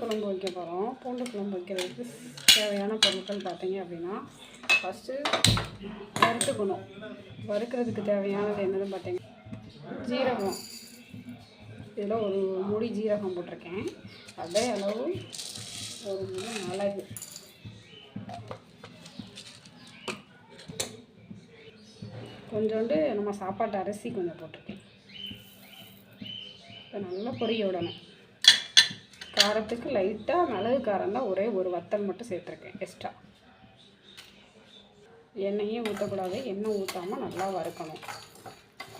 குழம்பு வைக்க போகிறோம். பூண்டு குழம்பு வைக்கிறதுக்கு தேவையான பொருட்கள் பார்த்தீங்க அப்படின்னா, ஃபஸ்ட்டு வறுத்துக்கணும். வறுக்கிறதுக்கு தேவையானது என்னதுன்னு பார்த்தீங்கன்னா, ஜீரகம். இதில் ஒரு மூடி ஜீரகம் போட்டிருக்கேன். அதே அளவு ஒரு மூடி மிளகு, கொஞ்சோண்டு நம்ம சாப்பாட்டு அரிசி கொஞ்சம் போட்டிருக்கேன். இப்போ நல்லா பொரிய விடணும். காரத்துக்கு லைட்டாக மிளகு காரம் தான், ஒரே ஒரு வத்தல் மட்டும் சேர்த்துருக்கேன் எக்ஸ்ட்ரா. எண்ணெயே ஊற்றக்கூடாது, எண்ணெய் ஊற்றாமல் நல்லா வறுக்கணும்.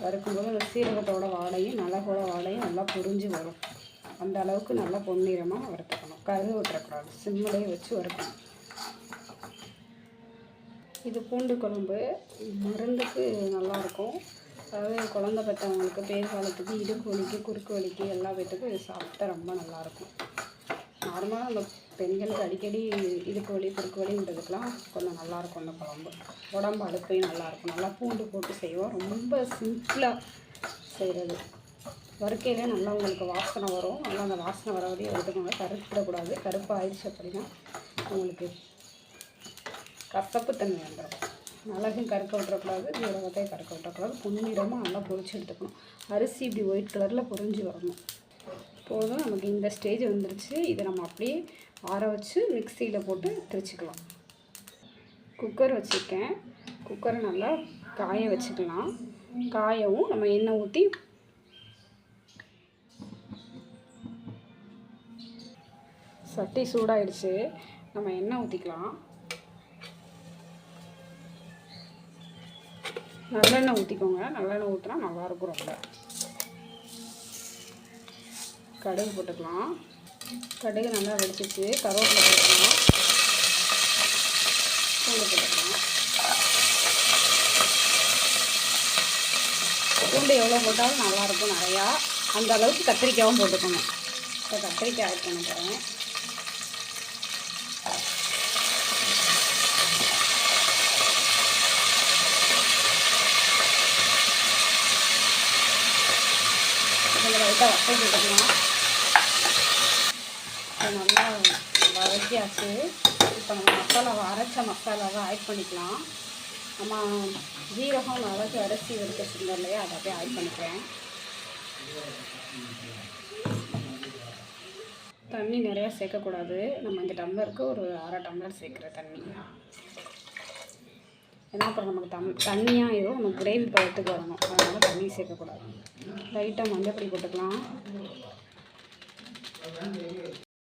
வறுக்கும்போது அந்த சீரகத்தோட வாடையும் மிளகோட வாடையும் நல்லா புரிஞ்சு வரும். அந்த அளவுக்கு நல்லா பொன்னிறமாக வறுத்துக்கணும். கருது விட்டுறக்கூடாது, சிம்மிலேயே வச்சு வறுக்கணும். இது பூண்டு குழம்பு மருந்துக்கு நல்லாயிருக்கும். அதாவது குழந்தை பெற்றவங்களுக்கு, பேர் காலத்துக்கு, இடுப்பு வலிக்கு, குறுக்கு வலிக்கு எல்லா பேத்துக்கும் இது சாப்பிட்டா ரொம்ப நல்லாயிருக்கும். நார்மலாக அந்த பெண்களுக்கு அடிக்கடி இடுப்பு வலி, குறுக்கு வலின்றதுக்கெலாம் கொஞ்சம் நல்லாயிருக்கும் அந்த குழம்பு. உடம்பு அழுப்பையும் நல்லாயிருக்கும். நல்லா பூண்டு போட்டு செய்வோம். ரொம்ப சிம்பிளாக செய்கிறது. வறுக்கையிலே நல்லா உங்களுக்கு வாசனை வரும். நல்லா அந்த வாசனை வர வரையும் எடுத்துக்கோங்க. கருப்பிடக்கூடாது. கருப்பு ஆயிடுச்சு அப்படின்னா உங்களுக்கு கசப்புத்தன்மை வந்துடும். மிளகும் கருக்க விட்டுறக்கூடாது, ஜீரகத்தையும் கருக்க விட்டுறக்கூடாது. பொன்னிறமாக நல்லா பொரிச்சு எடுத்துக்கணும். அரிசி இப்படி ஒயிட் கலரில் பொரிஞ்சு வரணும். போதும், நமக்கு இந்த ஸ்டேஜ் வந்துருச்சு. இதை நம்ம அப்படியே ஆற வச்சு மிக்சியில் போட்டு திரிச்சிக்கலாம். குக்கர் வச்சுருக்கேன். குக்கரை நல்லா காய வச்சுக்கலாம். காயவும் நம்ம எண்ணெய் ஊற்றி சட்டி சூடாயிடுச்சு. நம்ம எண்ணெய் ஊற்றிக்கலாம். நல்லெண்ணெய் ஊற்றிக்கோங்க. நல்லெண்ணெய் ஊற்றினா நல்லாயிருக்கும். ரொம்ப கடுகு போட்டுக்கலாம். கடுகு நல்லா வெடிச்சிச்சு. கருவேப்பிலை போட்டுக்கலாம். பூண்டு போட்டுக்கலாம். பூண்டு எவ்வளோ போட்டாலும் நல்லாயிருக்கும். நிறையா அந்த அளவுக்கு கத்திரிக்காயும் போட்டுக்கணும். இப்போ கத்திரிக்காய் ஆட் பண்ண போகிறேன். கொஞ்சம் லைட்டாக வத்தல் போட்டுக்கலாம். நல்லா வதக்கியாச்சு. இப்போ நம்ம மசாலாவை, அரைச்ச மசாலாவை ஆட் பண்ணிக்கலாம். நம்ம ஜீரகம், மிளகு, அரிசி வறுக்க வச்சுருந்தோம் இல்லையா, அதை அப்படியே ஆட் பண்ணிக்கிறேன். தண்ணி நிறையா சேர்க்கக்கூடாது. நம்ம இந்த டம்ளருக்கு ஒரு அரை டம்ளர் சேர்க்குற தண்ணி. ஏன்னா அப்புறம் நமக்கு தண்ணியாக ஆயிடும். நம்ம கிரேவி பதத்துக்கு வரணும். அதனால் தண்ணி சேர்க்கக்கூடாது. லைட்டாக மஞ்சள் பொடி போட்டுக்கலாம்.